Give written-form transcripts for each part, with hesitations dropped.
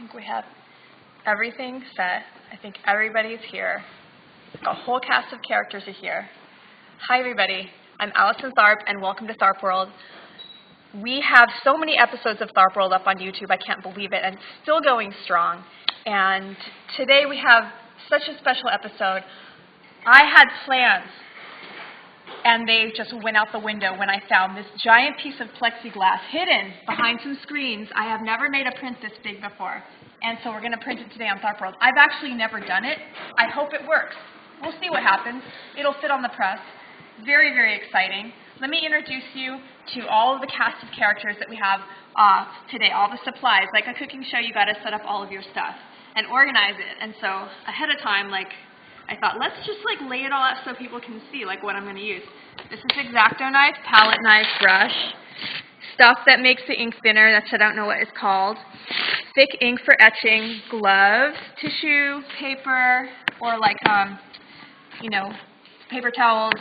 think we have everything set. I think everybody's here. A whole cast of characters are here. Hi, everybody. I'm Allison Tharp, and welcome to Tharp World. We have so many episodes of Tharp World up on YouTube. I can't believe it, and it's still going strong. And today we have such a special episode. I had plans, and they just went out the window when I found this giant piece of plexiglass hidden behind some screens. I have never made a print this big before, and so we're going to print it today on Tharp World. I've actually never done it. I hope it works. We'll see what happens. It'll fit on the press. Very, very exciting. Let me introduce you to all of the cast of characters that we have today, all the supplies. Like a cooking show, you got to set up all of your stuff and organize it. And so ahead of time, I thought, let's just lay it all out so people can see what I'm going to use. This is X-Acto knife, palette knife, brush, stuff that makes the ink thinner. That's I don't know what it's called. Thick ink for etching, gloves, tissue, paper, or paper towels,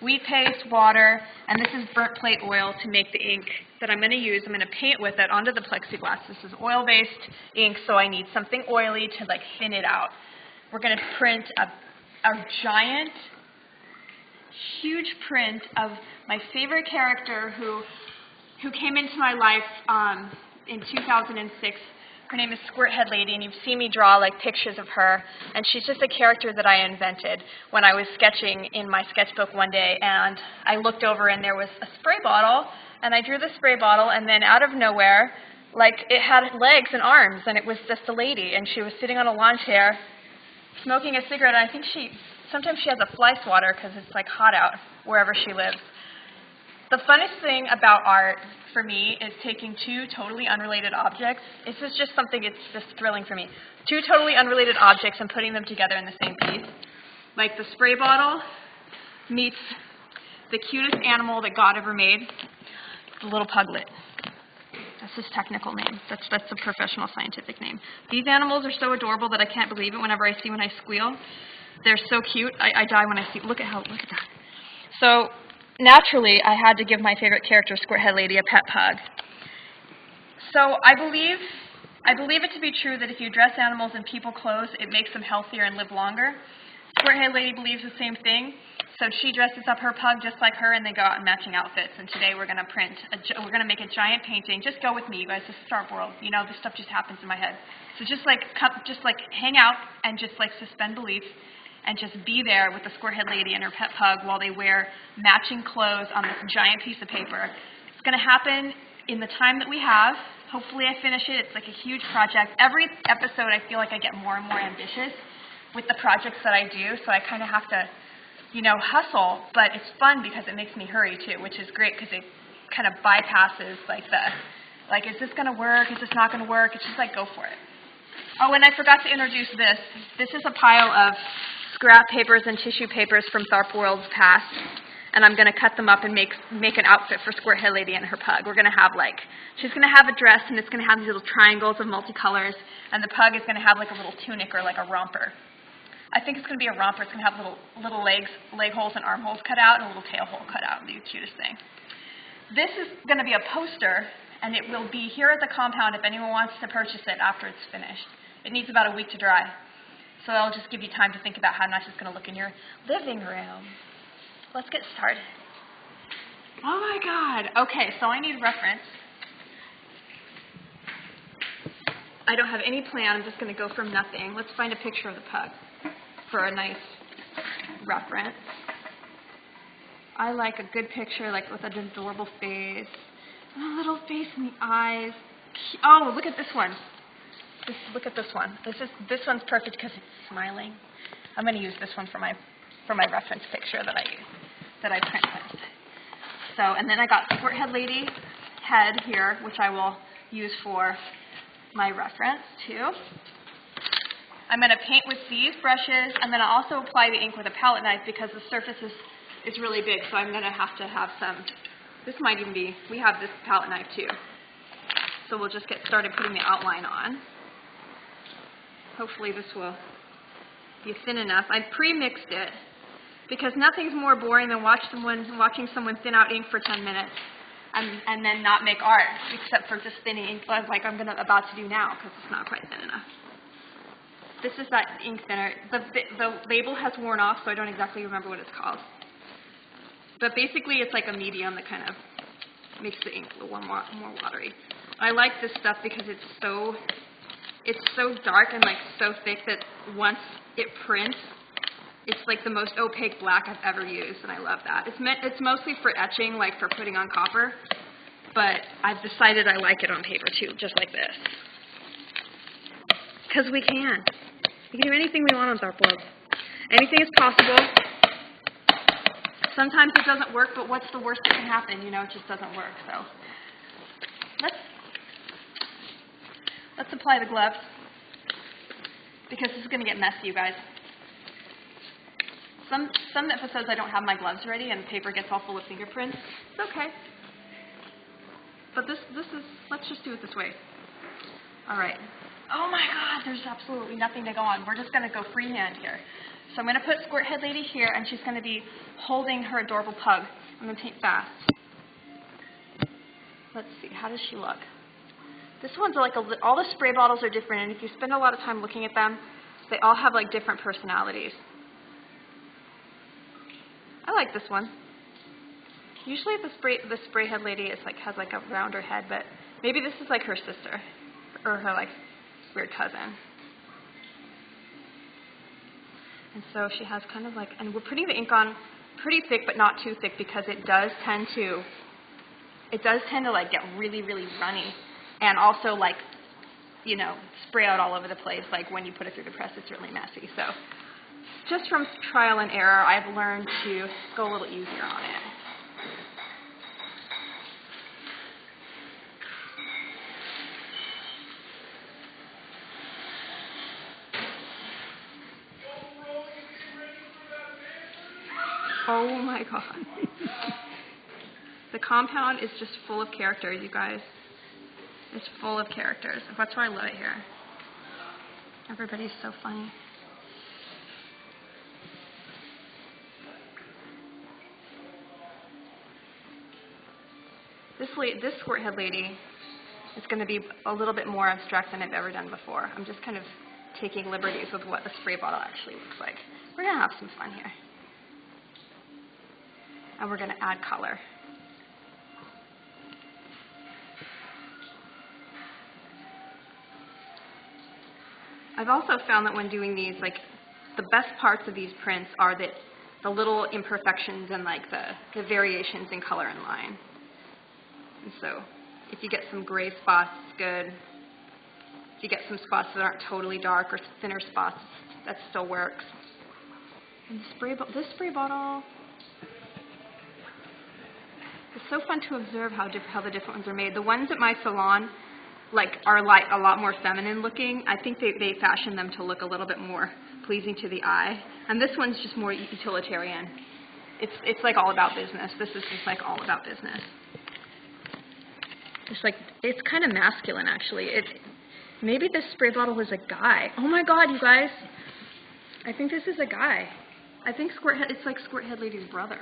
wheat paste, water, and this is burnt plate oil to make the ink that I'm going to use. I'm going to paint with it onto the plexiglass. This is oil-based ink, so I need something oily to thin it out. We're going to print a giant, huge print of my favorite character who came into my life in 2006. Her name is Squirthead Lady, and you've seen me draw pictures of her, and she's just a character that I invented when I was sketching in my sketchbook one day, and I looked over and there was a spray bottle, and I drew the spray bottle, and then out of nowhere, it had legs and arms, and it was just a lady, and she was sitting on a lawn chair smoking a cigarette, and I think sometimes she has a fly swatter because it's hot out wherever she lives. The funnest thing about art for me is taking two totally unrelated objects. This is just something, it's just thrilling for me. Two totally unrelated objects and putting them together in the same piece. Like the spray bottle meets the cutest animal that God ever made, the little puglet. That's his technical name. That's the professional scientific name. These animals are so adorable that I can't believe it whenever I see when I squeal. They're so cute. I die when I see. Look at that. So naturally, I had to give my favorite character, Squirthead Lady, a pet pug. So I believe it to be true that if you dress animals in people clothes, it makes them healthier and live longer. Squirthead Lady believes the same thing. So she dresses up her pug just like her, and they go out in matching outfits. And today we're going to make a giant painting. Just go with me, you guys. This is Tharp World. You know, this stuff just happens in my head. So just hang out and just suspend belief and just be there with the Squirthead Lady and her pet pug while they wear matching clothes on this giant piece of paper. It's going to happen in the time that we have. Hopefully I finish it. It's a huge project. Every episode I feel I get more and more ambitious with the projects that I do, so I kind of have to hustle, but it's fun because it makes me hurry too, which is great because it kind of bypasses is this going to work? Is this not going to work? It's just go for it. Oh, and I forgot to introduce this. This is a pile of scrap papers and tissue papers from Tharp World's past, and I'm going to cut them up and make an outfit for Squirthead Lady and her pug. We're going to have she's going to have a dress, and it's going to have these little triangles of multicolors, and the pug is going to have a little tunic or a romper. I think it's going to be a romper. It's going to have little leg holes and arm holes cut out and a little tail hole cut out. It'll be the cutest thing. This is going to be a poster, and it will be here at the compound if anyone wants to purchase it after it's finished. It needs about a week to dry. So I'll just give you time to think about how nice it's going to look in your living room. Let's get started. Oh my God. Okay, so I need reference. I don't have any plan. I'm just going to go from nothing. Let's find a picture of the pug for a nice reference. I like a good picture, with an adorable face. A little face in the eyes. Oh, look at this one. Look at this one. This one's perfect because it's smiling. I'm going to use this one for my reference picture that I print with. So, and then I got Squirthead Lady head here, which I will use for my reference too. I'm going to paint with these brushes, and then I'll also apply the ink with a palette knife because the surface is really big, so I'm going to have some. This might even be, we have this palette knife too. So we'll just get started putting the outline on. Hopefully this will be thin enough. I pre-mixed it because nothing's more boring than watching someone thin out ink for 10 minutes. and then not make art, except for just thinning ink, like I'm about to do now, because it's not quite thin enough. This is that ink thinner. The label has worn off, so I don't exactly remember what it's called. But basically, it's like a medium that kind of makes the ink a little more watery. I like this stuff because it's so dark and like so thick that once it prints, it's like the most opaque black I've ever used, and I love that. It's mostly for etching, like for putting on copper, but I've decided I like it on paper too, just like this. Because we can. We can do anything we want on Tharp World. Anything is possible. Sometimes it doesn't work, but what's the worst that can happen? You know, it just doesn't work. So let's apply the gloves, because this is going to get messy, you guys. Some episodes I don't have my gloves ready and the paper gets all full of fingerprints. It's okay. But this is, let's just do it this way. All right. Oh my God, there's absolutely nothing to go on. We're just going to go freehand here. So I'm going to put Squirt Head Lady here, and she's going to be holding her adorable pug. I'm going to paint fast. Let's see, how does she look? This one's like, all the spray bottles are different, and if you spend a lot of time looking at them, they all have like different personalities. I like this one. Usually the spray head lady is like, has like a rounder head, but maybe this is like her sister, or her like weird cousin. And so she has kind of like, and we're putting the ink on pretty thick, but not too thick, because it does tend to like get really, really runny, and also like, you know, spray out all over the place. Like when you put it through the press, it's really messy. So just from trial and error, I've learned to go a little easier on it. Oh my God. The compound is just full of characters, you guys. It's full of characters. That's why I love it here. Everybody's so funny. This Squirt Head Lady is going to be a little bit more abstract than I've ever done before. I'm just kind of taking liberties with what the spray bottle actually looks like. We're going to have some fun here. And we're going to add color. I've also found that when doing these, like, the best parts of these prints are the little imperfections and like the variations in color and line. And so if you get some gray spots, it's good. If you get some spots that aren't totally dark or thinner spots, that still works. And this spray bottle, it's so fun to observe how the different ones are made. The ones at my salon are like a lot more feminine looking. I think they fashion them to look a little bit more pleasing to the eye. And this one's just more utilitarian. It's like all about business. This is just like all about business. It's kind of masculine, actually. Maybe this spray bottle was a guy. Oh my God, you guys! I think this is a guy. I think it's like Squirt Head Lady's brother.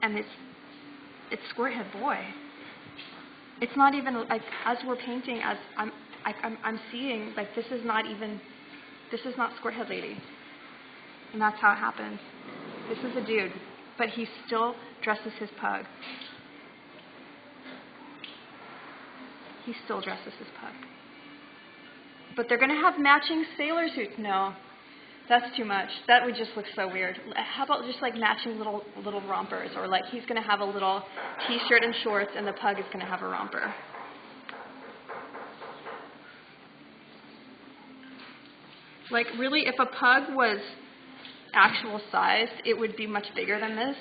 And it's Squirt Head Boy. It's not even like, as we're painting, as I'm seeing, like, this is not Squirt Head Lady. And that's how it happens. This is a dude, but he still dresses his pug. He still dresses his pug. But they're going to have matching sailor suits. No, that's too much. That would just look so weird. How about just like matching little rompers, or like he's going to have a little t-shirt and shorts, and the pug is going to have a romper. Like really, if a pug was actual size, it would be much bigger than this.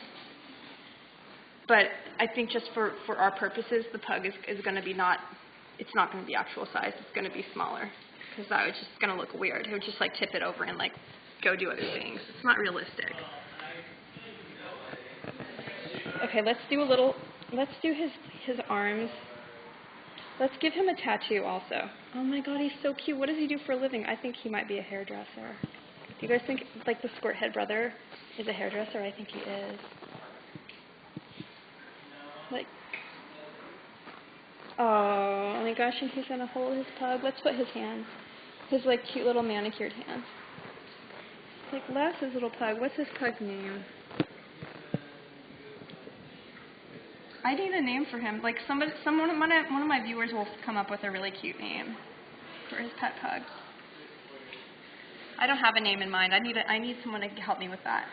But I think just for our purposes, the pug is going to be it's not going to be actual size. It's going to be smaller, because that was just going to look weird. It would just like tip it over and like go do other things. It's not realistic. Okay, let's do his arms. Let's give him a tattoo also. Oh my God, he's so cute. What does he do for a living? I think he might be a hairdresser. Do you guys think like the Squirt Head brother is a hairdresser? I think he is. Like, oh my gosh, and he's gonna hold his pug. Let's put his hands, his like cute little manicured hands. Like Les's little pug. What's his pug's name? I need a name for him. Like one of my viewers will come up with a really cute name for his pet pug. I don't have a name in mind. I need someone to help me with that.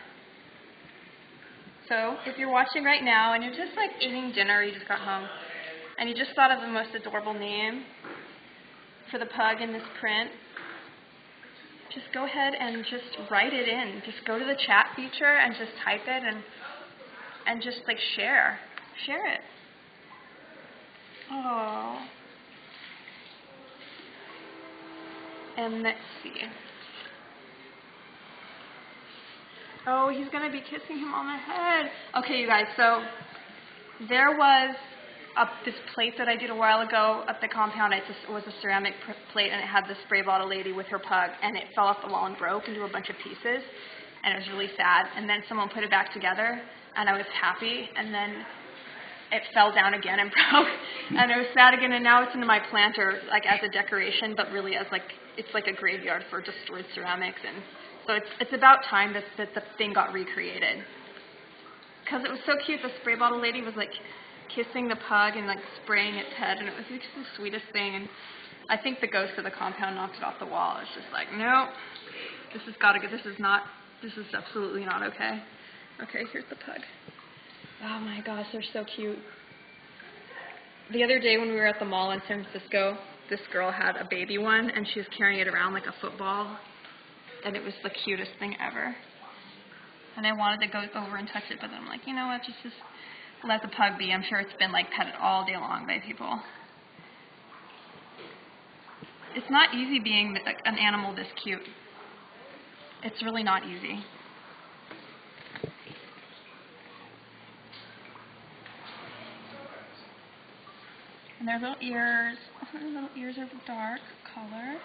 So if you're watching right now and you're just like eating dinner, you just got home, and you just thought of the most adorable name for the pug in this print, just go ahead and just write it in. Just go to the chat feature and just type it and just like share it. Oh. And let's see. Oh, he's going to be kissing him on the head. Okay, you guys, so there was this plate that I did a while ago at the compound. It was a ceramic plate, and it had the spray bottle lady with her pug, and it fell off the wall and broke into a bunch of pieces, and it was really sad. And then someone put it back together, and I was happy, and then it fell down again and broke, and it was sad again, and now it's in my planter, like as a decoration, but really as like, it's like a graveyard for destroyed ceramics. And so it's about time that the thing got recreated. Because it was so cute, the spray bottle lady was like kissing the pug and like spraying its head, and it was just the sweetest thing. And I think the ghost of the compound knocked it off the wall. It's just like, no, this has got to go. This is absolutely not okay. Okay, here's the pug. Oh my gosh, they're so cute. The other day when we were at the mall in San Francisco, this girl had a baby one, and she was carrying it around like a football. And it was the cutest thing ever. And I wanted to go over and touch it, but then I'm like, you know what, just let the pug be. I'm sure it's been like petted all day long by people. It's not easy being an animal this cute. It's really not easy. And their little ears. Their little ears are dark color.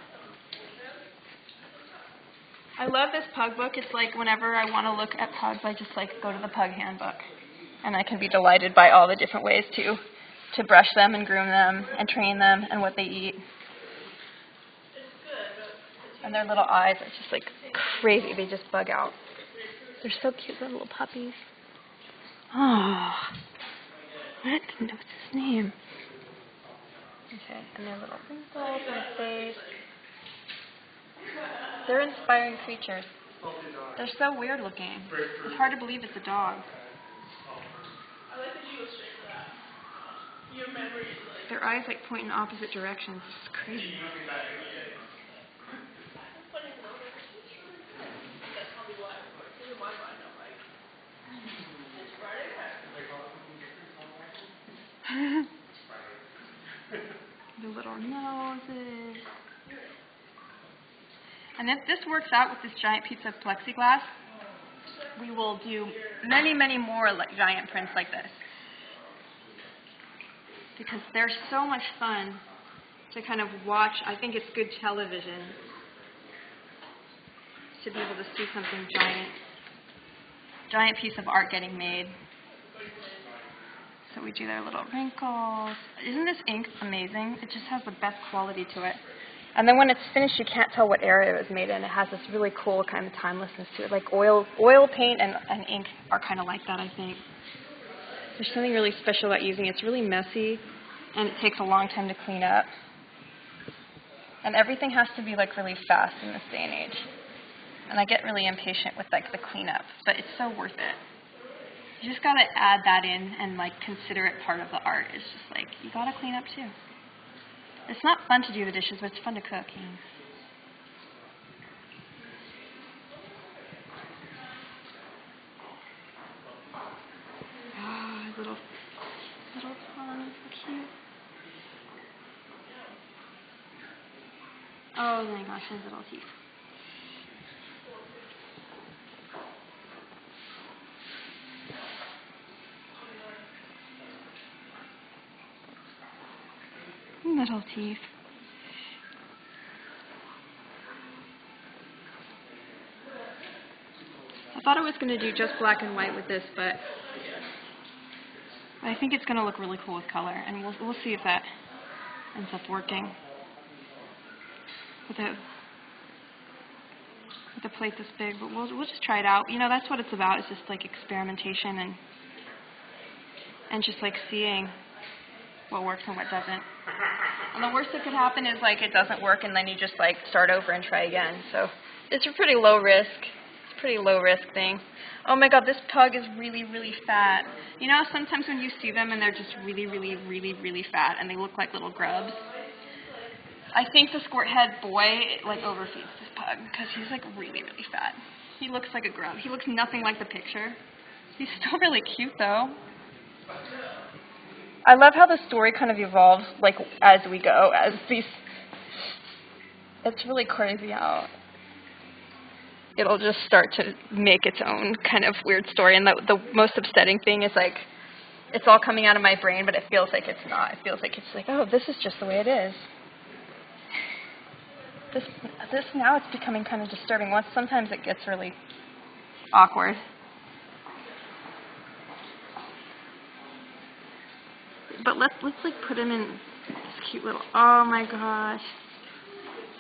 I love this pug book. It's like whenever I want to look at pugs, I just like go to the pug handbook, and I can be delighted by all the different ways to brush them and groom them and train them and what they eat. And their little eyes are just like crazy. They just bug out. They're so cute, the little puppies. Oh, what? What's his name? Okay, and their little wrinkles and face. They're inspiring creatures. They're so weird looking. It's hard to believe it's a dog. Their eyes like point in opposite directions. It's crazy. The little noses. And if this works out with this giant piece of plexiglass, we will do many, many more giant prints like this. Because they're so much fun to kind of watch. I think it's good television to be able to see something giant piece of art getting made. So we do their little wrinkles. Isn't this ink amazing? It just has the best quality to it. And then when it's finished, you can't tell what era it was made in. It has this really cool kind of timelessness to it. Like oil paint and ink are kind of like that, I think. There's something really special about using it. It's really messy, and it takes a long time to clean up. And everything has to be like really fast in this day and age. And I get really impatient with like the cleanup, but it's so worth it. You just gotta add that in and like consider it part of the art. It's just like, you gotta clean up too. It's not fun to do the dishes, but it's fun to cook. You know? Oh, little tongue, so cute. Oh my gosh, his little teeth. Little teeth. I thought I was going to do just black and white with this, but But I think it's going to look really cool with color, and we'll see if that ends up working. With a plate this big, but we'll just try it out. You know, that's what it's about, is just like experimentation and just like seeing what works and what doesn't. And the worst that could happen is like it doesn't work and then you just like start over and try again. So it's a pretty low risk. It's a pretty low risk thing. Oh my God, this pug is really, really fat. You know, sometimes when you see them and they're just really, really, really, really fat and they look like little grubs. I think the squirt head boy like overfeeds this pug because he's like really, really fat. He looks like a grub. He looks nothing like the picture. He's still really cute though. I love how the story kind of evolves like as we go. It's really crazy how it'll just start to make its own kind of weird story. And the most upsetting thing is like it's all coming out of my brain, but it feels like it's not. It feels like it's like, oh, this is just the way it is. This now it's becoming kind of disturbing. Sometimes it gets really awkward. But let's like put him in this cute little. Oh my gosh!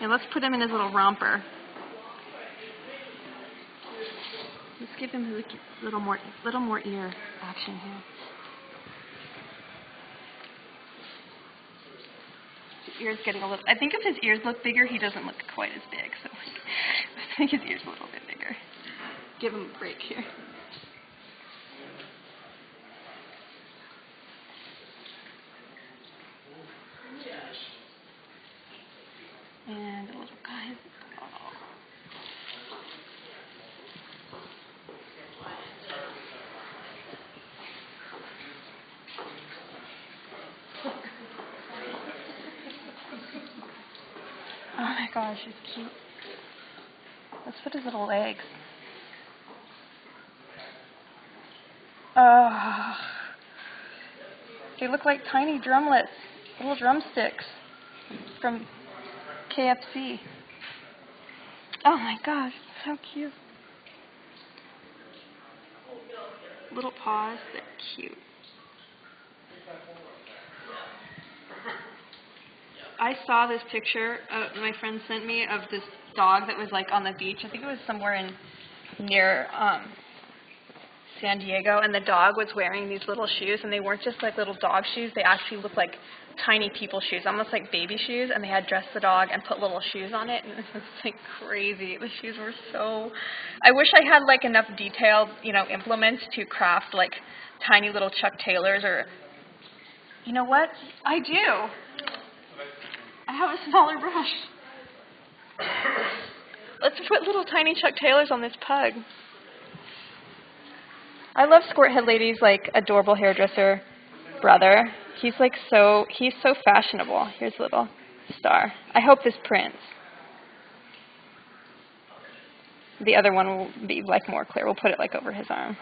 Yeah, let's put him in his little romper. Let's give him a little more ear action here. Ears getting a little. I think if his ears look bigger, he doesn't look quite as big. So let's make his ears a little bit bigger. Give him a break here. And a little guy. Oh. Oh my gosh, he's cute. Let's put his little legs. Oh, they look like tiny drumlets, little drumsticks from KFC. Oh my gosh, so cute. Little paws, they're cute. I saw this picture my friend sent me of this dog that was like on the beach. I think it was somewhere near San Diego, and the dog was wearing these little shoes, and they weren't just like little dog shoes. They actually looked like tiny people shoes, almost like baby shoes, and they had dressed the dog and put little shoes on it, and it was like crazy. The shoes were so. I wish I had like enough detailed, implements to craft like tiny little Chuck Taylors, or you know what? I do. I have a smaller brush. Let's put little tiny Chuck Taylors on this pug. I love Squirt Head Lady's like adorable hairdresser brother. He's so fashionable. Here's a little star. I hope this prints. The other one will be like more clear. We'll put it like over his arm.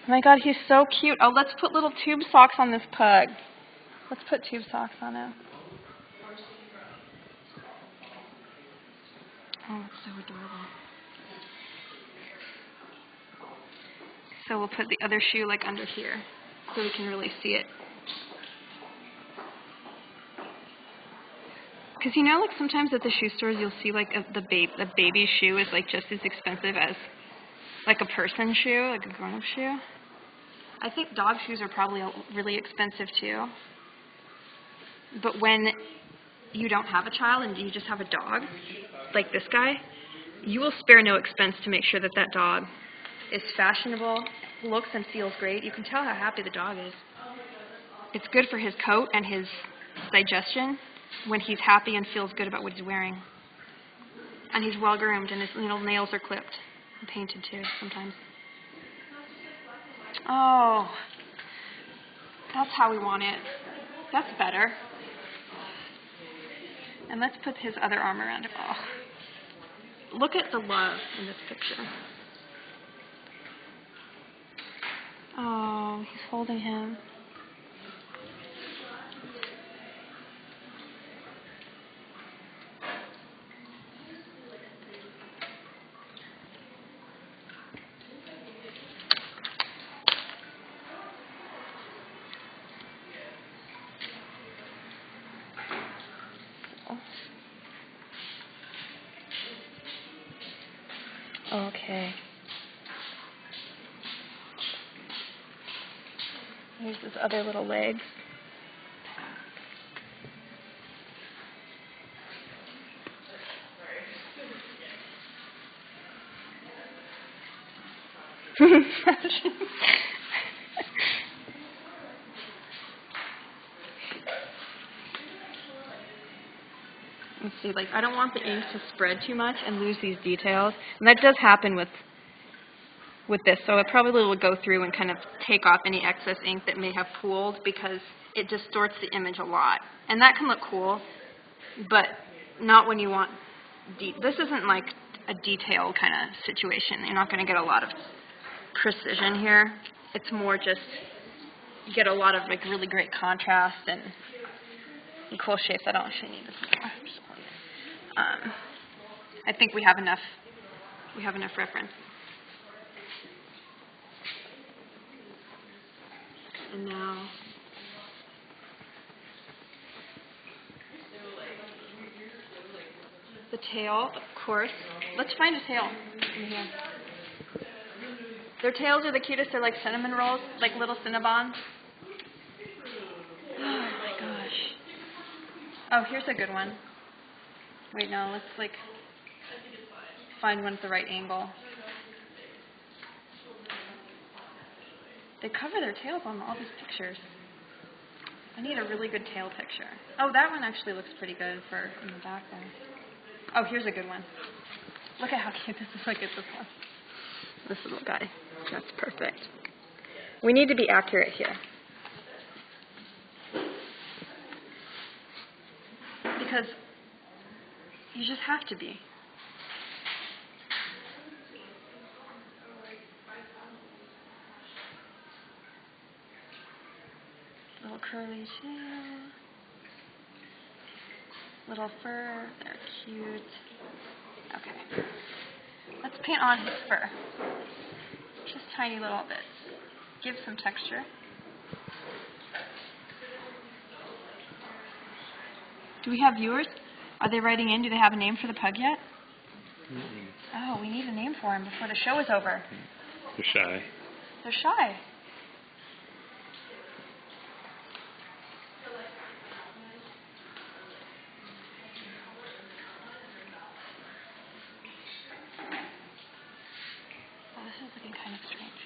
Oh my God, he's so cute. Oh, let's put little tube socks on this pug. Let's put tube socks on him. Oh, it's so adorable. So we'll put the other shoe like under here so we can really see it. Because like sometimes at the shoe stores you'll see like the baby shoe is like just as expensive as like a person shoe, like a grown-up shoe. I think dog shoes are probably really expensive too. But when you don't have a child and you just have a dog, like this guy, you will spare no expense to make sure that that dog is fashionable, looks and feels great. You can tell how happy the dog is. It's good for his coat and his digestion when he's happy and feels good about what he's wearing. And he's well groomed and his nails are clipped and painted too sometimes. Oh, that's how we want it. That's better. And let's put his other arm around him. Oh, look at the love in this picture. Oh, he's holding him. Okay. Here's this other little leg. Let's see, like, I don't want the ink to spread too much and lose these details. And that does happen with this, so it probably will go through and kind of take off any excess ink that may have pooled because it distorts the image a lot. And that can look cool, but not when you want, this isn't like a detail kind of situation. You're not going to get a lot of precision here. It's more just, you get a lot of like really great contrast and cool shapes. I don't actually need this anymore. I think we have enough reference. And now, the tail, of course. Let's find a tail in here. Their tails are the cutest. They're like cinnamon rolls, like little Cinnabons. Oh my gosh. Oh, here's a good one. Wait, no, let's like find one at the right angle. They cover their tails on all these pictures. I need a really good tail picture. Oh, that one actually looks pretty good for in the back there. Oh, here's a good one. Look at how cute this is. Look at this one. This little guy. That's perfect. We need to be accurate here. Because you just have to be. Little curly tail. Little fur. They're cute. Okay. Let's paint on his fur. Just tiny little bits. Give some texture. Do we have viewers? Are they writing in? Do they have a name for the pug yet? Oh, we need a name for him before the show is over. They're shy. They're shy. Oh, this is looking kind of strange.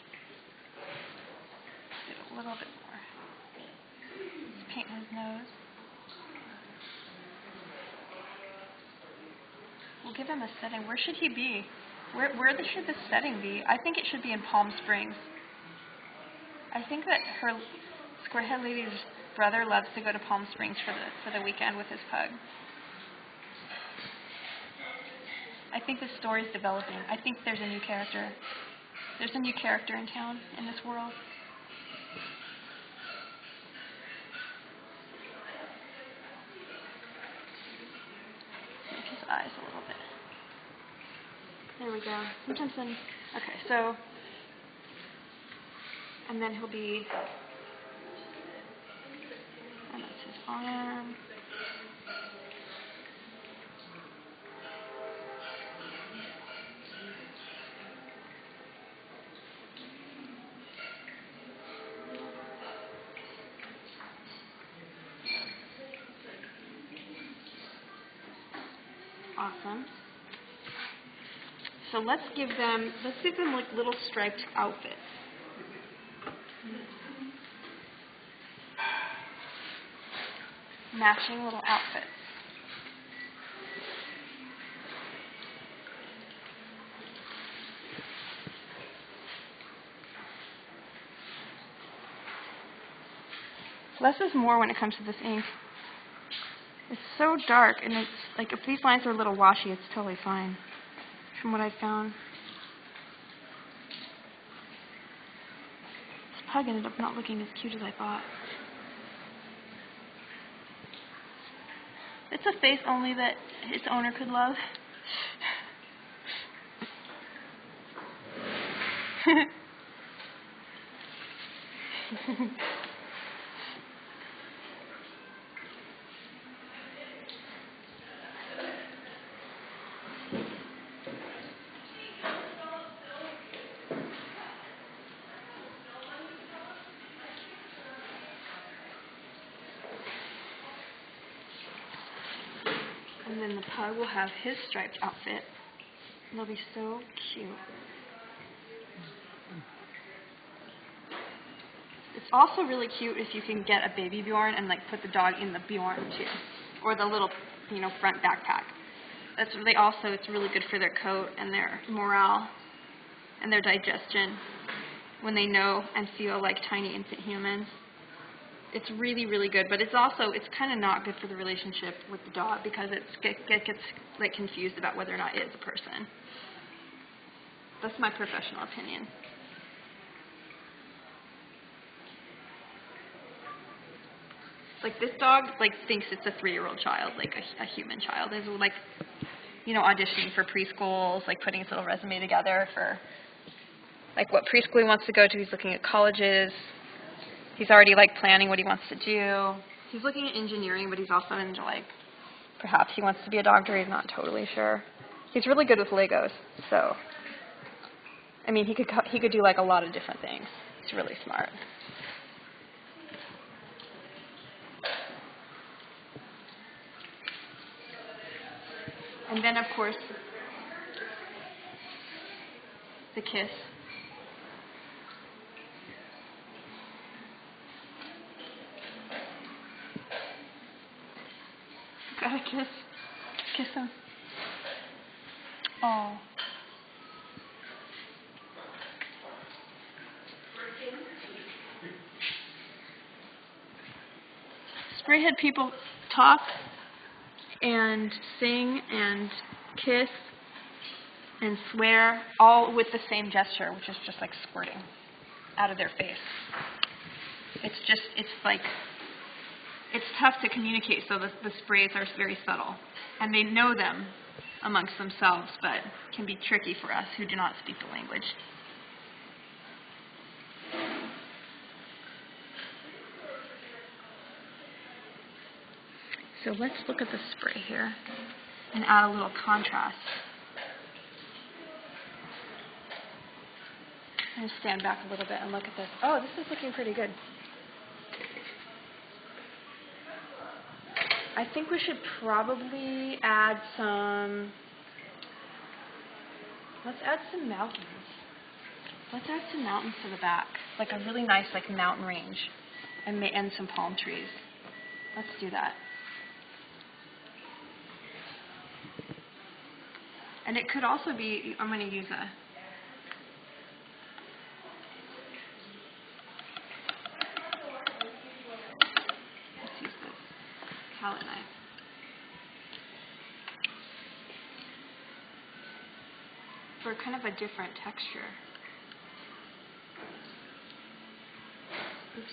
Do a little bit more. Let's paint his nose. We'll give him a setting. Where should he be? Where should the setting be? I think it should be in Palm Springs. I think that her squarehead lady's brother loves to go to Palm Springs for the weekend with his pug. I think the story's developing. I think there's a new character. There's a new character in town, in this world. Make his eyes a little bit. There we go. Sometimes then, okay, so, and then he'll be, and that's his arm. Awesome. So let's give them like little striped outfits. Matching little outfits. Less is more when it comes to this ink. It's so dark, and it's like if these lines are a little washy, it's totally fine, from what I've found. This pug ended up not looking as cute as I thought. It's a face only that its owner could love. And then the pug will have his striped outfit. It'll be so cute. It's also really cute if you can get a baby Bjorn and like put the dog in the Bjorn too, or the little, front backpack. It's really good for their coat and their morale and their digestion when they know and feel like tiny infant humans. It's really, really good, but it's kind of not good for the relationship with the dog because it gets like confused about whether or not it is a person. That's my professional opinion. Like this dog thinks it's a 3-year-old child, like a human child. Is like, auditioning for preschools, like putting his little resume together for like what preschool he wants to go to. He's looking at colleges. He's already like planning what he wants to do. He's looking at engineering, but he's also into perhaps he wants to be a doctor. He's not totally sure. He's really good with Legos, so he could do like a lot of different things. He's really smart. And then, of course, the kiss. Gotta kiss. Kiss him. Oh. Sprayhead people talk and sing and kiss and swear, all with the same gesture, which is just like squirting out of their face. It's tough to communicate, so the sprays are very subtle. And they know them amongst themselves, but can be tricky for us who do not speak the language. So let's look at the spray here and add a little contrast. I'm going to stand back a little bit and look at this. Oh, this is looking pretty good. I think we should probably add let's add some mountains. Let's add some mountains to the back, like a really nice mountain range, and some palm trees. Let's do that. And it could also be, I'm going to use let's use this palette knife. For kind of a different texture. Oops.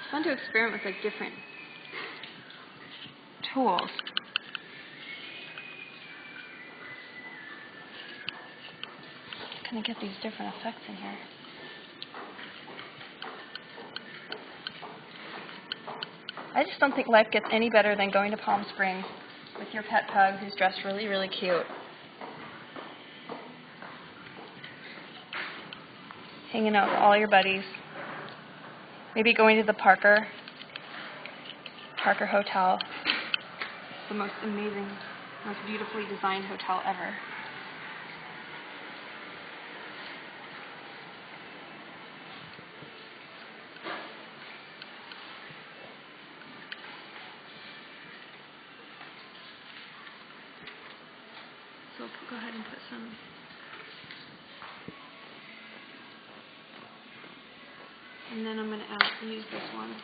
It's fun to experiment with different tools. Kind of get these different effects in here. I just don't think life gets any better than going to Palm Springs with your pet pug who's dressed really, really cute. Hanging out with all your buddies. Maybe going to the Parker Hotel. The most amazing, most beautifully designed hotel ever. So go ahead and put some. And then I'm going to use this one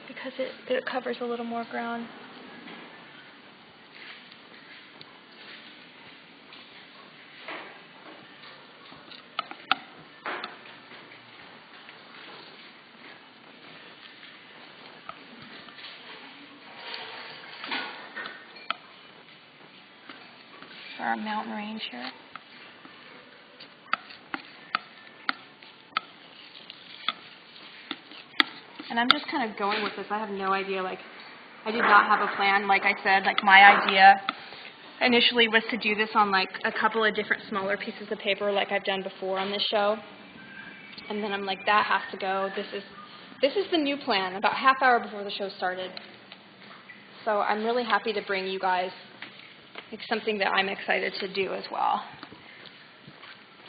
because it covers a little more ground. For our mountain range here. And I'm just kind of going with this. I have no idea. I did not have a plan. Like I said, my idea initially was to do this on like a couple of different smaller pieces of paper like I've done before on this show. And then I'm like, that has to go. This is the new plan, about a half hour before the show started. So I'm really happy to bring you guys something that I'm excited to do as well.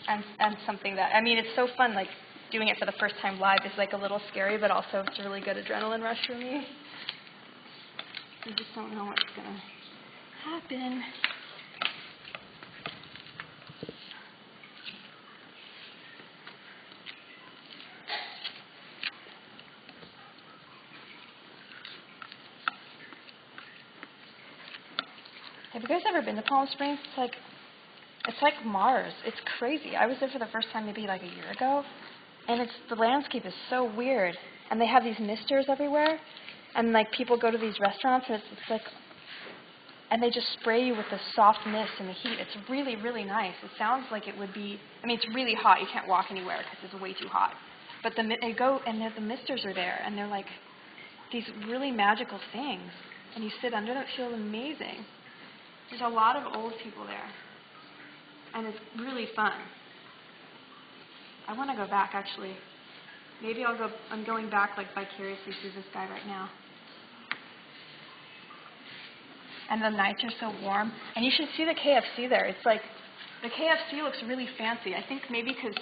And something that, I mean, it's so fun, like, doing it for the first time live is, like, a little scary, but also it's a really good adrenaline rush for me. I just don't know what's going to happen. Have you guys ever been to Palm Springs? It's like Mars. It's crazy. I was there for the first time maybe like a year ago, and the landscape is so weird. And they have these misters everywhere, and like people go to these restaurants, and it's like, and they just spray you with the soft mist and the heat. It's really, really nice. It sounds like it would be. I mean, it's really hot. You can't walk anywhere because it's way too hot. But they go, and the misters are there, and they're like these really magical things. And you sit under them. It feels amazing. There's a lot of old people there, and it's really fun. I want to go back, actually. Maybe I'm going back, like, vicariously through this guy right now. And the nights are so warm. And you should see the KFC there. It's like, the KFC looks really fancy. I think maybe because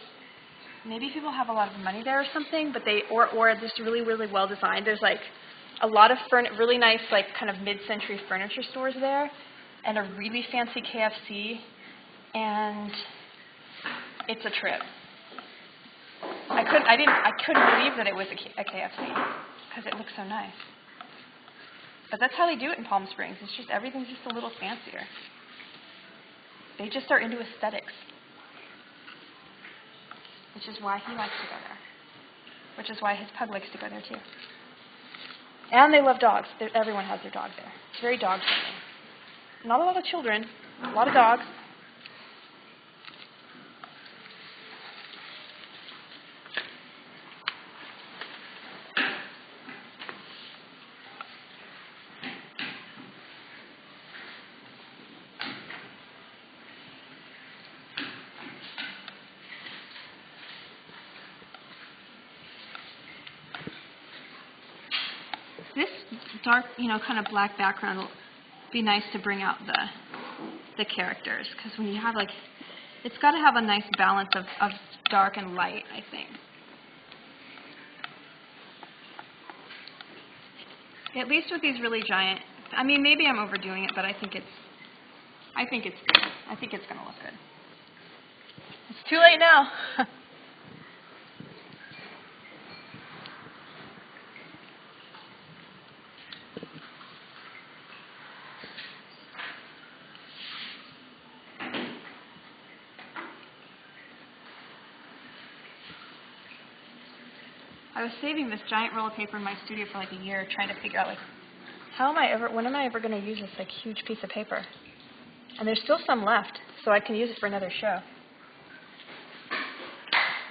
maybe people have a lot of money there or something, but or just really, really well designed. There's, like, a lot of really nice, like, kind of mid-century furniture stores there, and a really fancy KFC, and it's a trip. I couldn't believe that it was a KFC because it looks so nice. But that's how they do it in Palm Springs. It's just everything's just a little fancier. They just are into aesthetics, which is why he likes to go there. Which is why his pug likes to go there too. And they love dogs. Everyone has their dog there. It's very dog friendly. Not a lot of children, a lot of dogs. This dark, kind of black background will be nice to bring out the characters, because when you have it's got to have a nice balance of dark and light, I think. At least with these really giant. I mean, maybe I'm overdoing it, but I think it's good. I think it's going to look good. It's too late now. I was saving this giant roll of paper in my studio for like a year, trying to figure out when am I ever going to use this huge piece of paper? And there's still some left, so I can use it for another show.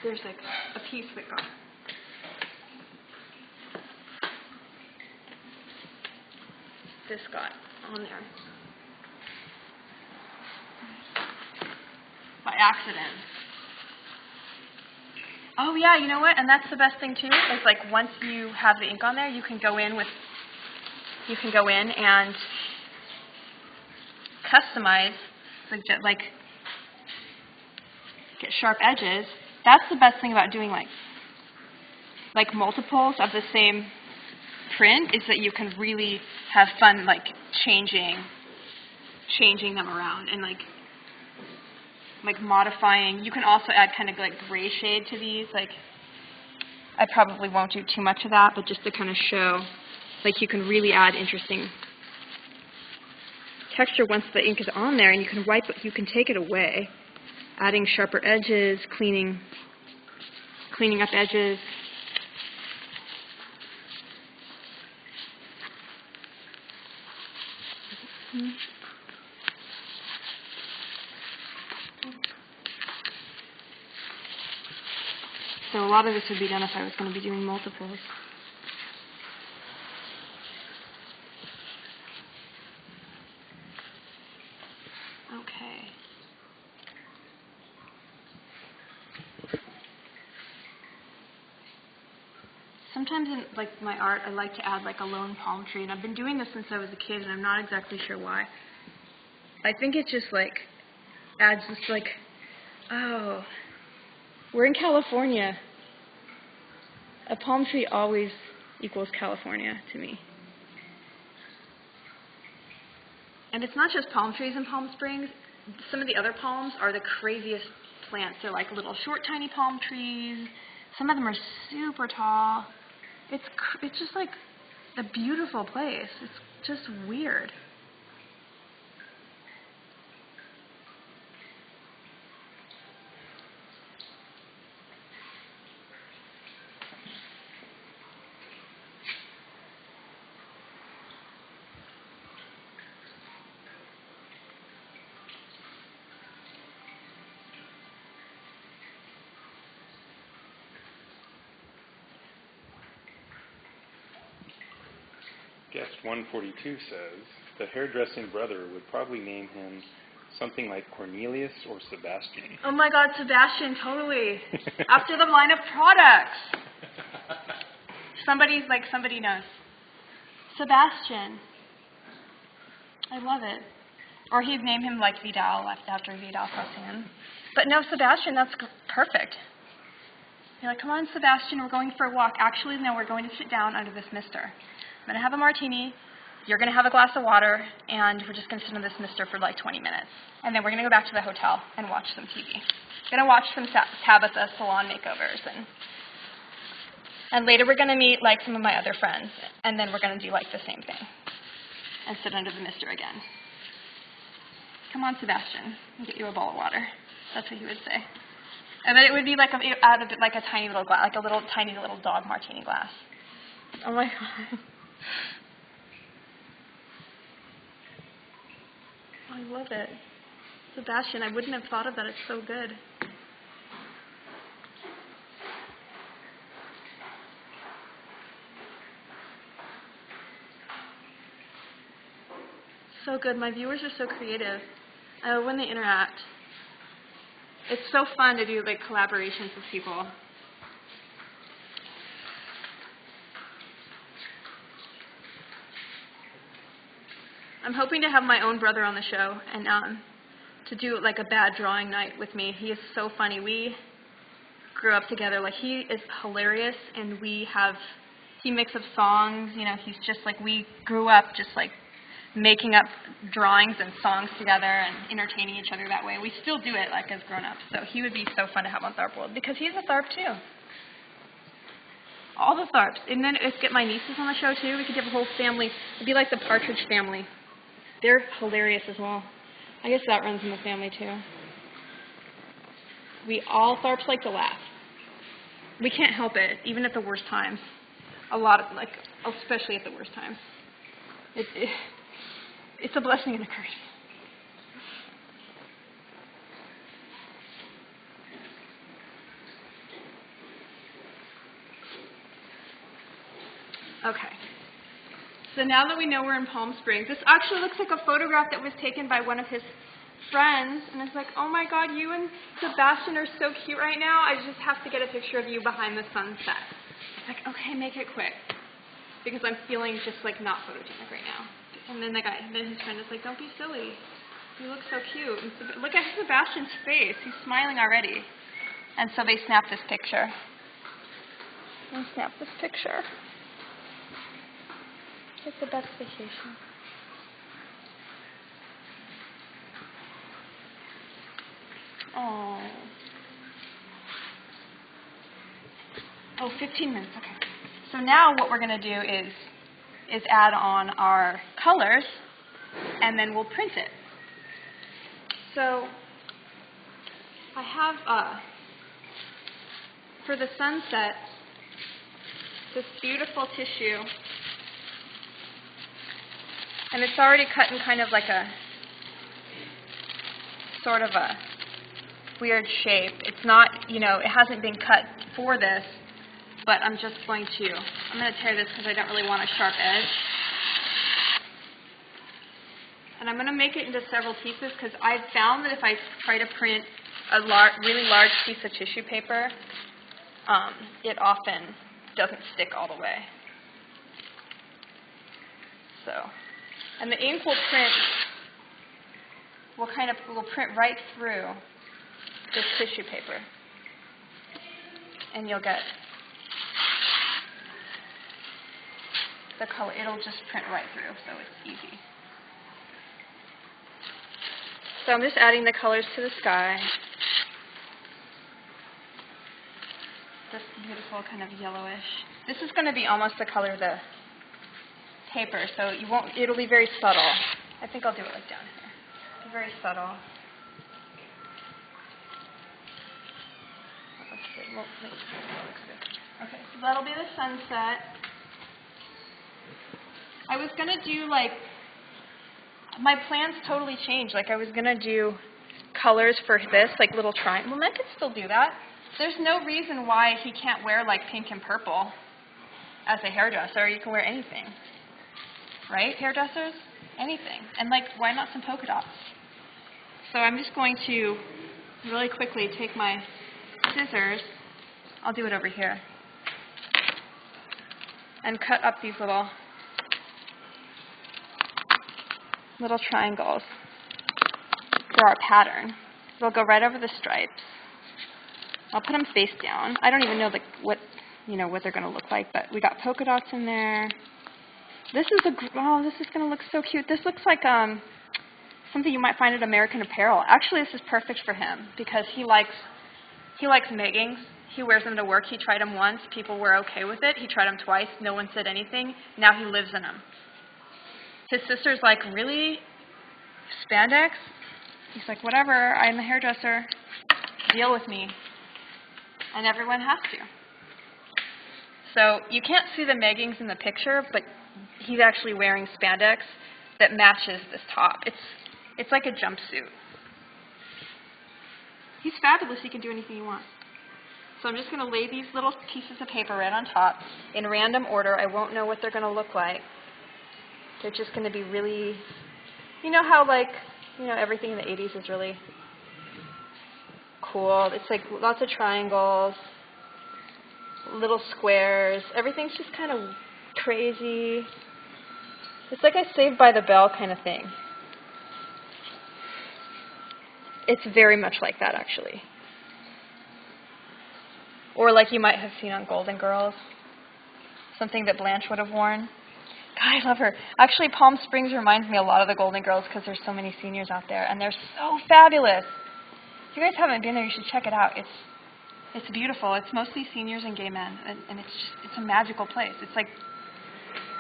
There's a piece that got. This got on there by accident. Oh yeah, you know what? And that's the best thing too. Is once you have the ink on there, you can go in and customize, get sharp edges. That's the best thing about doing multiples of the same print, is that you can really have fun changing them around and modifying. You can also add kind of gray shade to these. I probably won't do too much of that, but just to kind of show, you can really add interesting texture once the ink is on there, and you can wipe it. You can take it away, adding sharper edges, cleaning up edges. So a lot of this would be done if I was going to be doing multiples. sometimes in like my art, I like to add like a lone palm tree, and I've been doing this since I was a kid, and I'm not exactly sure why. I think it just like adds this like, oh, we're in California. A palm tree always equals California to me. And it's not just palm trees in Palm Springs. Some of the other palms are the craziest plants. They're like little short, tiny palm trees. Some of them are super tall. It's just like a beautiful place. It's just weird. Guest 142 says, the hairdressing brother would probably name him something like Cornelius or Sebastian. Oh my God, Sebastian, totally. After the line of products. Somebody knows. Sebastian. I love it. Or he'd name him like Vidal after Vidal Croissant. But no, Sebastian, that's perfect. You're like, come on, Sebastian, we're going for a walk. Actually, no, we're going to sit down under this mister. I'm going to have a martini, you're going to have a glass of water, and we're just going to sit under this mister for like 20 minutes. And then we're going to go back to the hotel and watch some TV. We're going to watch some Tabitha salon makeovers. And later we're going to meet like some of my other friends. And then we're going to do like the same thing. And sit under the mister again. Come on, Sebastian, I'll get you a bowl of water. That's what he would say. And then it would be like out of like a tiny little glass, like a tiny little dog martini glass. Oh my God. I love it. Sebastian, I wouldn't have thought of that. It's so good. So good. My viewers are so creative. When they interact. It's so fun to do like collaborations with people. I'm hoping to have my own brother on the show and to do like a bad drawing night with me. He is so funny. We grew up together. Like, he is hilarious, and he makes up songs. You know, he's just like, we grew up just like making up drawings and songs together and entertaining each other that way. We still do it like as grown-ups. So he would be so fun to have on Tharp World because he's a Tharp too. All the Tharps. And then let's get my nieces on the show too. We could have a whole family. It'd be like the Partridge Family. They're hilarious as well. I guess that runs in the family too. We all Tharps like to laugh. We can't help it, even at the worst times. Especially at the worst times. It's a blessing and a curse. Okay. So now that we know we're in Palm Springs, this actually looks like a photograph that was taken by one of his friends, and it's like, oh my God, you and Sebastian are so cute right now. I just have to get a picture of you behind the sunset. Like, okay, make it quick, because I'm feeling just like not photogenic right now. And then his friend is like, don't be silly. You look so cute. And so, look at Sebastian's face. He's smiling already. And so they snapped this picture. It's the best vacation. Oh, 15 minutes, okay. So now what we're going to do is add on our colors, and then we'll print it. So I have, for the sunset, this beautiful tissue. And it's already cut in kind of like a sort of a weird shape. It's not, it hasn't been cut for this, but I'm going to tear this because I don't really want a sharp edge. And I'm going to make it into several pieces because I've found that if I try to print a really large piece of tissue paper, it often doesn't stick all the way. So, and the ink will print right through this tissue paper. And you'll get the color. It'll just print right through, so it's easy. So I'm just adding the colors to the sky. This beautiful kind of yellowish. This is going to be almost the color of the paper, so you won't. It'll be very subtle. I think I'll do it like down here. It'll be very subtle. That looks good. Well, wait, that looks good. Okay, so that'll be the sunset. I was going to do like, my plans totally changed. Like I was going to do colors for this, like little triangles. Well, I could still do that. There's no reason why he can't wear like pink and purple as a hairdresser. You can wear anything. Right, hairdressers? Anything. And like, why not some polka dots? So I'm just going to really quickly take my scissors. I'll do it over here. And cut up these little triangles for our pattern. They'll go right over the stripes. I'll put them face down. I don't even know what they're going to look like, but we got polka dots in there. This is this is going to look so cute. This looks like something you might find at American Apparel. Actually, this is perfect for him because he likes meggings. He wears them to work. He tried them once. People were okay with it. He tried them twice. No one said anything. Now he lives in them. His sister's like, really? Spandex? He's like, whatever. I'm a hairdresser. Deal with me. And everyone has to. So you can't see the meggings in the picture, but he's actually wearing spandex that matches this top. It's like a jumpsuit. He's fabulous. He can do anything he wants. So I'm just going to lay these little pieces of paper right on top in random order. I won't know what they're going to look like. They're just going to be really, you know how everything in the 80s is really cool. It's like lots of triangles, little squares. Everything's just kind of crazy. It's like a Saved by the Bell kind of thing. It's very much like that, actually. Or like you might have seen on Golden Girls. Something that Blanche would have worn. God, I love her. Actually, Palm Springs reminds me a lot of the Golden Girls because there's so many seniors out there, and they're so fabulous. If you guys haven't been there, you should check it out. It's beautiful. It's mostly seniors and gay men, and it's a magical place. It's like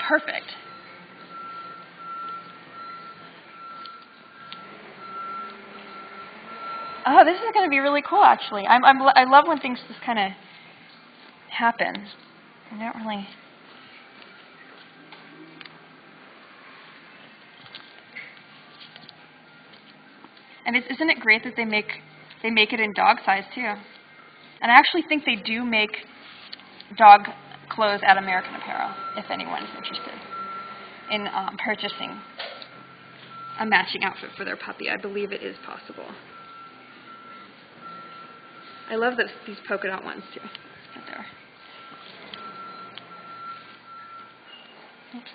perfect. Oh, this is going to be really cool, actually. I love when things just kind of happen. I don't really. And isn't it great that they make it in dog size too? And I actually think they do make dog clothes at American Apparel, if anyone is interested in purchasing a matching outfit for their puppy. I believe it is possible. I love these polka dot ones too. Right there. Oops.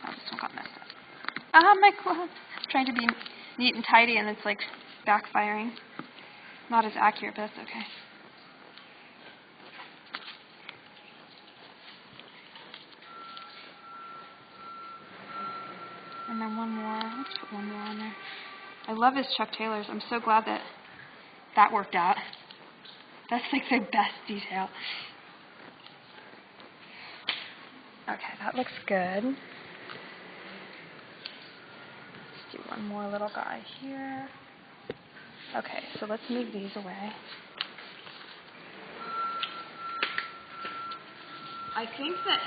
Oh, this one got messed up. Ah, my clothes. Trying to be neat and tidy, and it's like backfiring. Not as accurate, but that's okay. And then one more. Let's put one more on there. I love his Chuck Taylors. I'm so glad that worked out. That's like the best detail. Okay, that looks good. Let's do one more little guy here. Okay, so let's move these away. I think that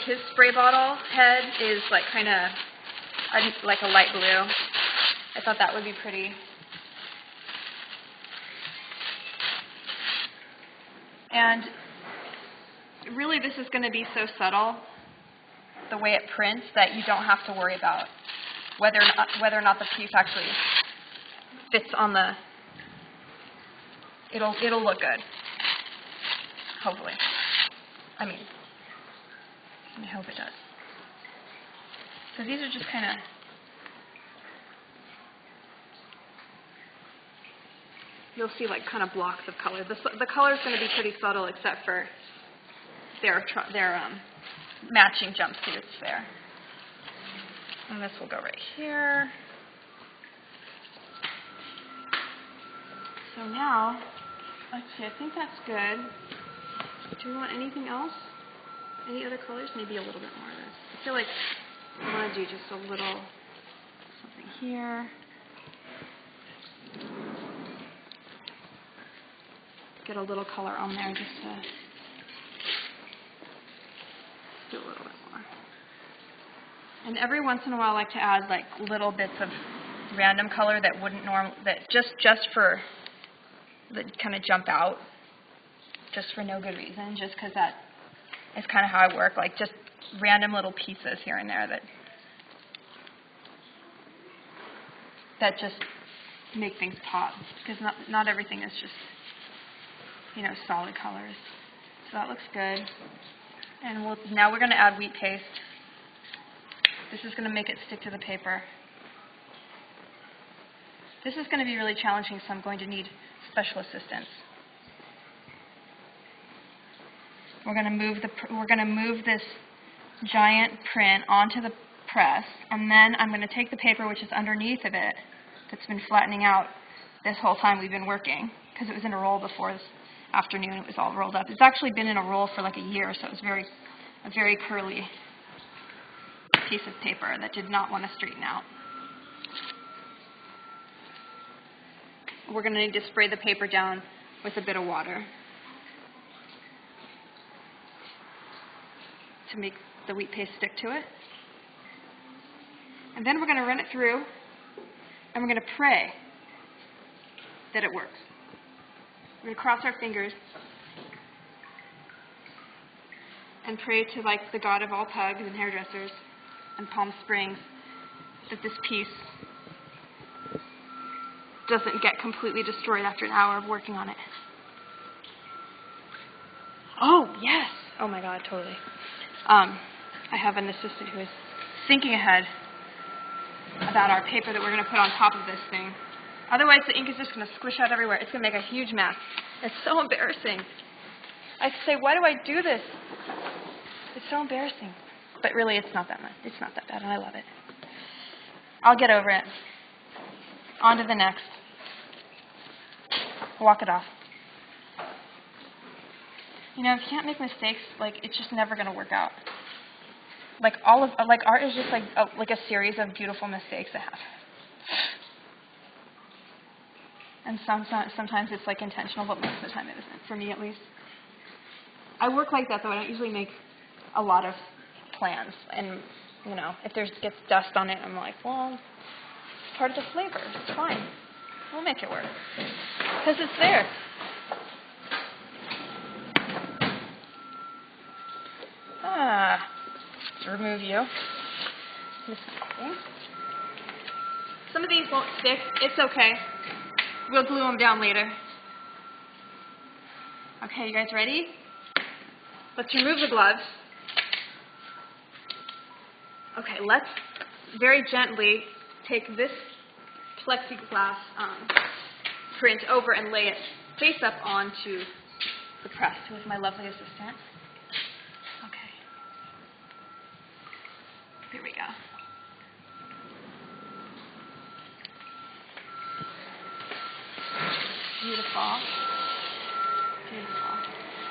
his spray bottle head is like kind of like a light blue. I thought that would be pretty. And really this is going to be so subtle, the way it prints, that you don't have to worry about whether or not the piece actually fits on the It'll look good. Hopefully. I hope it does. So these are just kind of, you'll see like kind of blocks of color. The color is going to be pretty subtle except for their matching jumpsuits there. And this will go right here. So now, let's see, I think that's good. Do we want anything else? Any other colors? Maybe a little bit more of this. I feel like I want to do just a little something here. Get a little color on there just to do a little bit more. And every once in a while I like to add like little bits of random color that wouldn't that just for that kind of jump out just for no good reason, just because that is kind of how I work, like just random little pieces here and there that just make things pop, because not everything is just, you know, solid colors. So that looks good. And now we're going to add wheat paste. This is going to make it stick to the paper. This is going to be really challenging, so I'm going to need special assistance. We're going to move this giant print onto the press, and then I'm going to take the paper which is underneath of it that's been flattening out this whole time we've been working, because it was in a roll before this afternoon. It was all rolled up. It's actually been in a roll for like a year, so it was a very curly piece of paper that did not want to straighten out. We're going to need to spray the paper down with a bit of water to make the wheat paste stick to it. And then we're going to run it through, and we're going to pray that it works. We're going to cross our fingers and pray to like the God of all pugs and hairdressers and Palm Springs that this piece doesn't get completely destroyed after an hour of working on it. Oh, yes! Oh my God, totally. I have an assistant who is thinking ahead about our paper that we're going to put on top of this thing. Otherwise, the ink is just going to squish out everywhere. It's going to make a huge mess. It's so embarrassing. I say, why do I do this? It's so embarrassing. But really, it's not that much. It's not that bad, and I love it. I'll get over it. On to the next. Walk it off. You know, if you can't make mistakes, like, it's just never going to work out. Like, art is just like a series of beautiful mistakes it has. And sometimes it's like intentional, but most of the time it isn't, for me at least. I work like that, though. I don't usually make a lot of plans. And, you know, if there gets dust on it, I'm like, well, it's part of the flavor. It's fine. We'll make it work. Because it's there. Remove you. Some of these won't stick. It's okay. We'll glue them down later. Okay, you guys ready? Let's remove the gloves. Okay, let's very gently take this plexiglass print over and lay it face up onto the press with my lovely assistant. Okay. Here we go. Beautiful. Beautiful.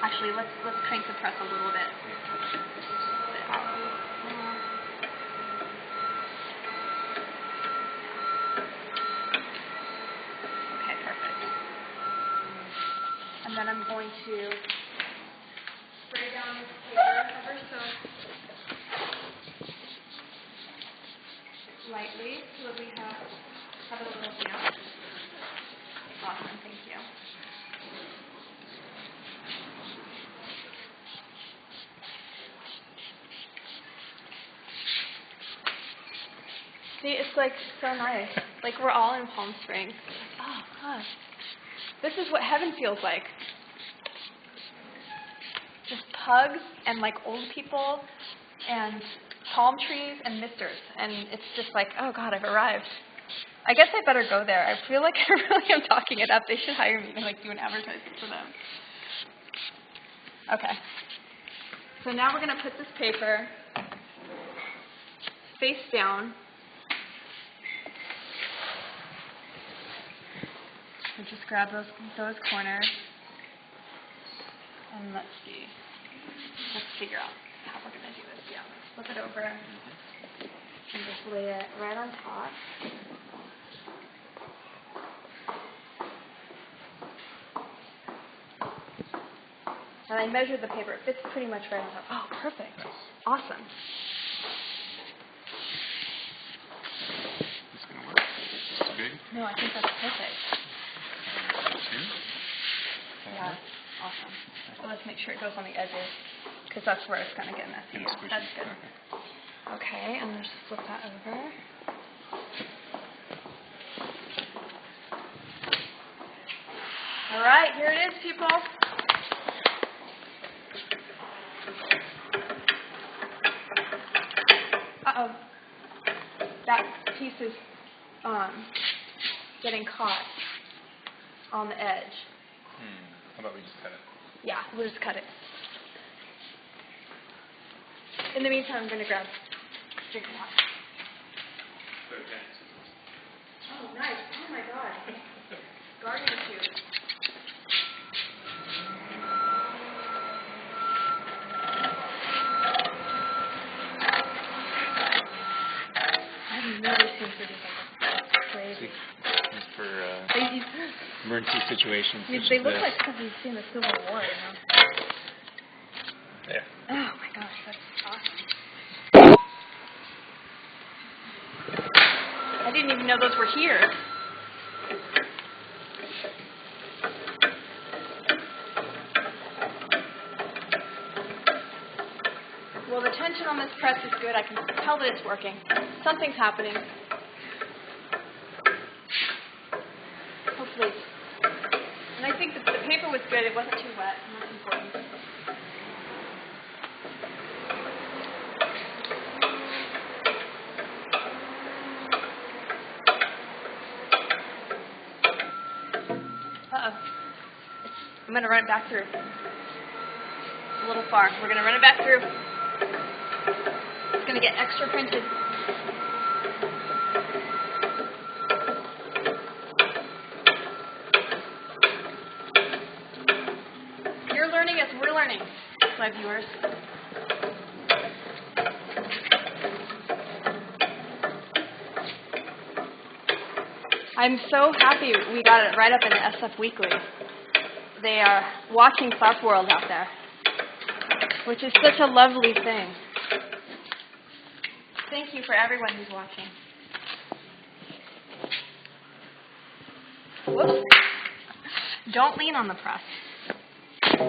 Actually, let's crank the press a little bit. Okay, perfect. And then I'm going to spray down this paper ever so lightly so that we have it a little damp. Awesome, thank you. See, it's like so nice. Like we're all in Palm Springs. Oh gosh. This is what heaven feels like. Just pugs and like old people and palm trees and misters. And it's just like, oh God, I've arrived. I guess I better go there. I feel like I really am talking it up. They should hire me to like do an advertisement for them. Okay. So now we're going to put this paper face down. So just grab those corners. And let's see. Let's figure out how we're going to do this. Yeah, let's flip it over and just lay it right on top. And I measured the paper. It fits pretty much right on top. Oh, perfect. Nice. Awesome. Is this going to work? Is this big? No, I think that's perfect. Two? Yeah, awesome. So let's make sure it goes on the edges, because that's where it's going to get messy. Yeah, that's good. Okay, and let's flip that over. All right, here it is, people. Uh-oh. That piece is getting caught on the edge. How about we just cut it? Yeah, we'll just cut it. In the meantime, I'm going to grab a drink of water. Oh, nice. Oh, my God. Garden shoes. I've never seen fridges like this. Crazy. It's for emergency situations. They look like stuff you've seen in the Civil War, you know? There. Oh, my gosh. That's awesome. I didn't even know those were here. Well, the tension on this press is good. I can tell that it's working. Something's happening. Hopefully. And I think that the paper was good. It wasn't too wet. And that's important. Uh-oh. I'm going to run it back through. A little far. We're going to run it back through. It's going to get extra printed. You're learning as we're learning, my viewers. I'm so happy we got it right up in the SF Weekly. They are watching Tharp World out there, which is such a lovely thing. Thank you for everyone who's watching. Whoops. Don't lean on the press. Give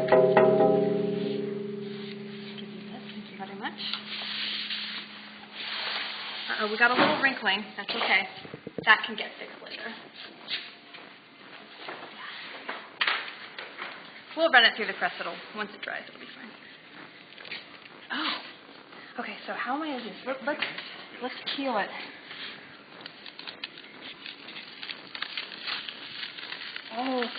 you this. Thank you very much. Uh-oh, we got a little wrinkling. That's okay. That can get fixed later. We'll run it through the press. Once it dries, it'll be fine. Oh. Okay, so how am I going to do this? Let's peel it. Oh, look.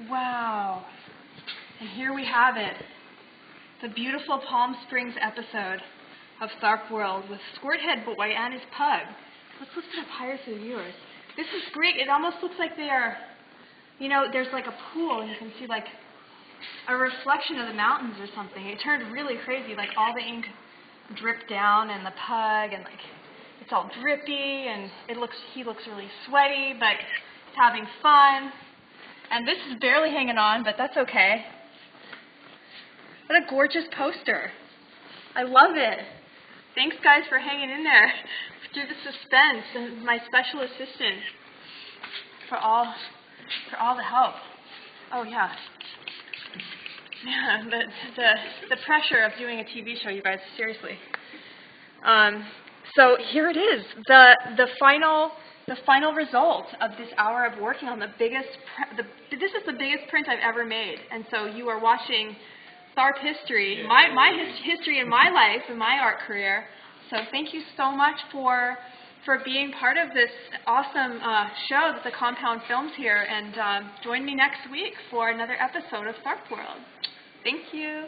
Wow. And here we have it. The beautiful Palm Springs episode of Tharp World with Squirthead Boy and his pug. Let's lift it up higher for the viewers. This is great. It almost looks like they are, you know, there's like a pool and you can see like a reflection of the mountains or something. It turned really crazy. Like all the ink dripped down and the pug and like it's all drippy and he looks really sweaty, but he's having fun. And this is barely hanging on, but that's okay. What a gorgeous poster. I love it. Thanks, guys, for hanging in there through the suspense, and my special assistant for all the help. Oh, yeah. Yeah, the pressure of doing a TV show, you guys, seriously. So here it is, the final result of this hour of working on this is the biggest print I've ever made. And so you are watching Tharp history, my history in my life, in my art career. So thank you so much for being part of this awesome show that the Compound films here. And join me next week for another episode of Tharp World. Thank you.